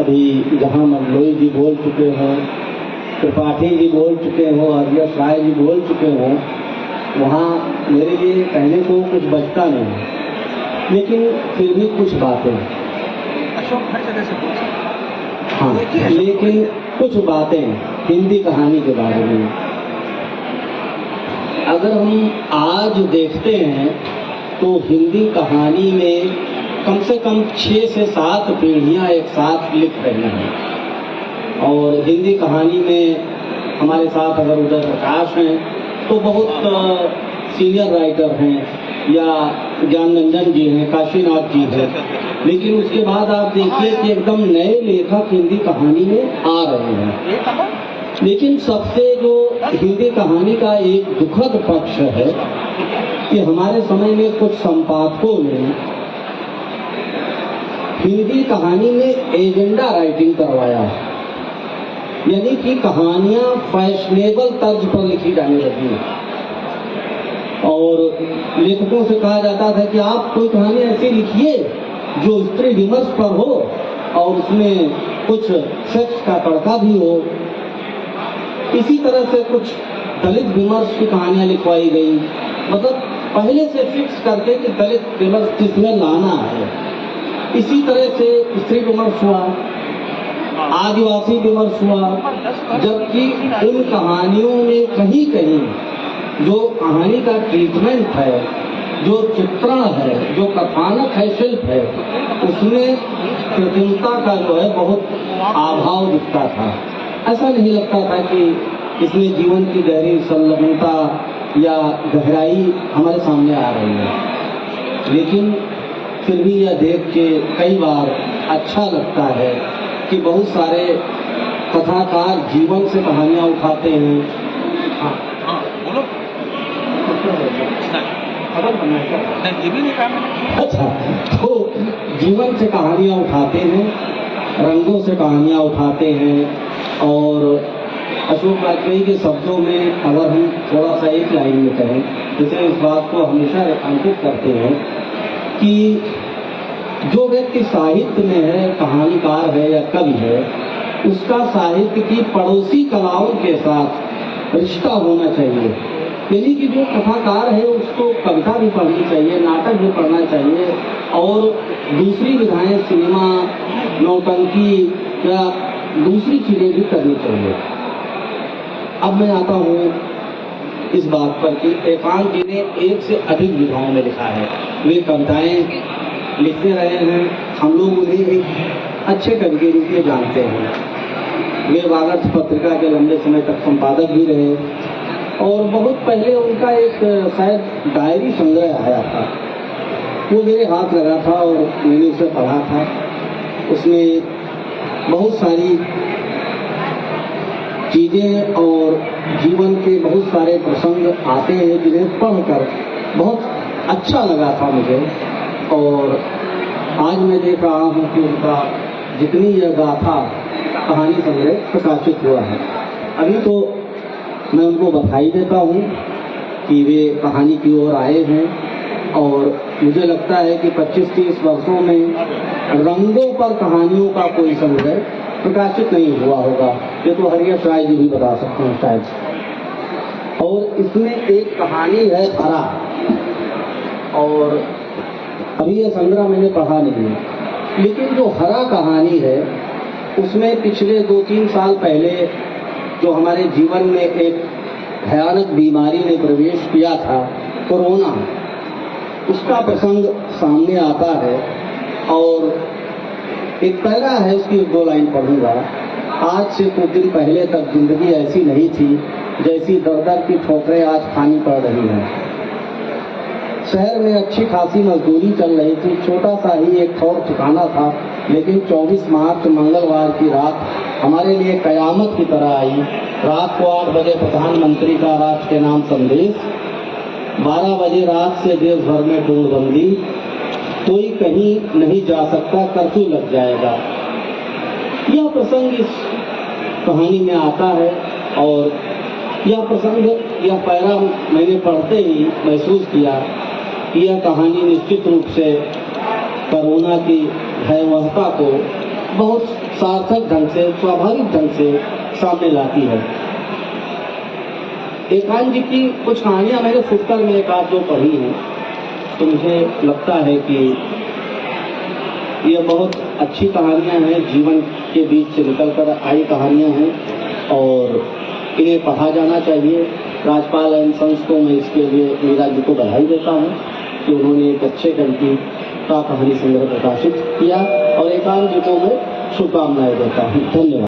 अभी जहाँ मंडलोई जी बोल चुके हों, त्रिपाठी जी बोल चुके हों, हरियस राय जी बोल चुके हों, वहाँ मेरे लिए कहने को कुछ बचता नहीं, लेकिन फिर भी कुछ बातें, अशोक हर जगह से पूछा। हाँ, लेकिन कुछ बातें हिंदी कहानी के बारे में अगर हम आज देखते हैं तो हिंदी कहानी में कम से कम 6 से 7 पीढ़ियाँ एक साथ लिख रही हैं। और हिंदी कहानी में हमारे साथ अगर उदय प्रकाश हैं तो बहुत सीनियर राइटर हैं, या ज्ञानरंजन जी हैं, काशीनाथ जी हैं, लेकिन उसके बाद आप देखिए कि एकदम नए लेखक हिंदी कहानी में आ रहे हैं। लेकिन सबसे जो हिंदी कहानी का एक दुखद पक्ष है कि हमारे समय में कुछ संपादकों ने हिंदी कहानी में एजेंडा राइटिंग करवाया, यानी कि कहानियां फैशनेबल तर्ज पर लिखी जाने लगी और लेखकों से कहा जाता था कि आप कोई कहानी ऐसी लिखिए जो स्त्री विमर्श पर हो और उसमें कुछ सेक्स का तड़का भी हो। इसी तरह से कुछ दलित विमर्श की कहानियां लिखवाई गई, मतलब पहले से फिक्स करके कि दलित विमर्श किसमें लाना है। इसी तरह से स्त्री विमर्श हुआ, आदिवासी विमर्श हुआ, जबकि उन कहानियों में कहीं कहीं जो कहानी का ट्रीटमेंट है, जो चित्रण है, जो कथानक है, शिल्प है, उसमें कृत्रिमता का जो है बहुत अभाव दिखता था। ऐसा नहीं लगता था कि इसमें जीवन की गहरी संलग्नता या गहराई हमारे सामने आ रही है। लेकिन फिर भी यह देख के कई बार अच्छा लगता है कि बहुत सारे कथाकार जीवन से कहानियां उठाते हैं। हाँ, बोलो। ये भी नहीं कहा। अच्छा, तो जीवन से कहानियां उठाते हैं, रंगों से कहानियां उठाते हैं। और अशोक वाजपेयी के शब्दों में अगर हम थोड़ा सा एक लाइन में कहें, जैसे इस बात को हमेशा रेखांकित करते हैं कि जो व्यक्ति साहित्य में है, कहानीकार है या कवि है, उसका साहित्य की पड़ोसी कलाओं के साथ रिश्ता होना चाहिए। यानी कि जो कथाकार है उसको कविता भी पढ़नी चाहिए, नाटक भी पढ़ना चाहिए और दूसरी विधाएं, सिनेमा, नौटंकी या दूसरी चीजें भी करनी चाहिए। अब मैं आता हूँ इस बात पर कि एकांत जी ने 1 से अधिक विधाओं में लिखा है। वे कविताएं लिखते रहे हैं, हम लोग उन्हें एक अच्छे कवि के रूप में जानते हैं। वे वागर्थ पत्रिका के लंबे समय तक संपादक भी रहे और बहुत पहले उनका एक शायद डायरी संग्रह आया था, वो मेरे हाथ लगा था और मैंने उसे पढ़ा था। उसमें बहुत सारी चीजें और जीवन के बहुत सारे प्रसंग आते हैं जिन्हें पढ़कर बहुत अच्छा लगा था मुझे। और आज मैं देख रहा हूँ कि उनका जितनी यह गाथा कहानी संग्रह प्रकाशित हुआ है, अभी तो मैं उनको बधाई देता हूँ कि वे कहानी की ओर आए हैं। और मुझे लगता है कि 25-30 वर्षों में रंगों पर कहानियों का कोई संग्रह प्रकाशित नहीं हुआ होगा। ये तो हरियस राय जी भी बता सकते हैं शायद। और इसमें एक कहानी है हरा, और अभी यह संग्रह मैंने पढ़ा नहीं, लेकिन जो हरा कहानी है उसमें पिछले 2-3 साल पहले जो हमारे जीवन में एक भयानक बीमारी ने प्रवेश किया था, कोरोना, उसका प्रसंग सामने आता है। और एक पैरा है, उसकी 1-2 लाइन पढ़ूंगा। आज से कुछ दिन पहले तक जिंदगी ऐसी नहीं थी जैसी दर-दर की ठोकरें आज खानी पड़ रही हैं। शहर में अच्छी खासी मजदूरी चल रही थी, छोटा सा ही एक ठौर ठिकाना था, लेकिन 24 मार्च मंगलवार की रात हमारे लिए कयामत की तरह आई। रात को 8 बजे प्रधानमंत्री का राष्ट्र के नाम संदेश, 12 बजे रात से देश भर में पूर्णबंदी, कोई कहीं नहीं जा सकता, कर्फ्यू लग जाएगा। यह प्रसंग इस कहानी में आता है और यह प्रसंग, यह पैरा मैंने पढ़ते ही महसूस किया कि यह कहानी निश्चित रूप से कोरोना की भयावहता को बहुत सार्थक ढंग से, स्वाभाविक ढंग से सामने लाती है। एकांत जी की कुछ कहानियां मैंने फुटकर में एक आध दो पढ़ी हैं, तो मुझे लगता है कि ये बहुत अच्छी कहानियां हैं, जीवन के बीच से निकलकर आई कहानियां हैं और इन्हें पढ़ा जाना चाहिए। राजपाल एंड संस को मैं इसके लिए मीरा जी को बधाई देता हूं कि उन्होंने एक अच्छे ढंग की कहानी संग्रह प्रकाशित किया और एकांत जी को मैं शुभकामनाएं देता हूं। धन्यवाद।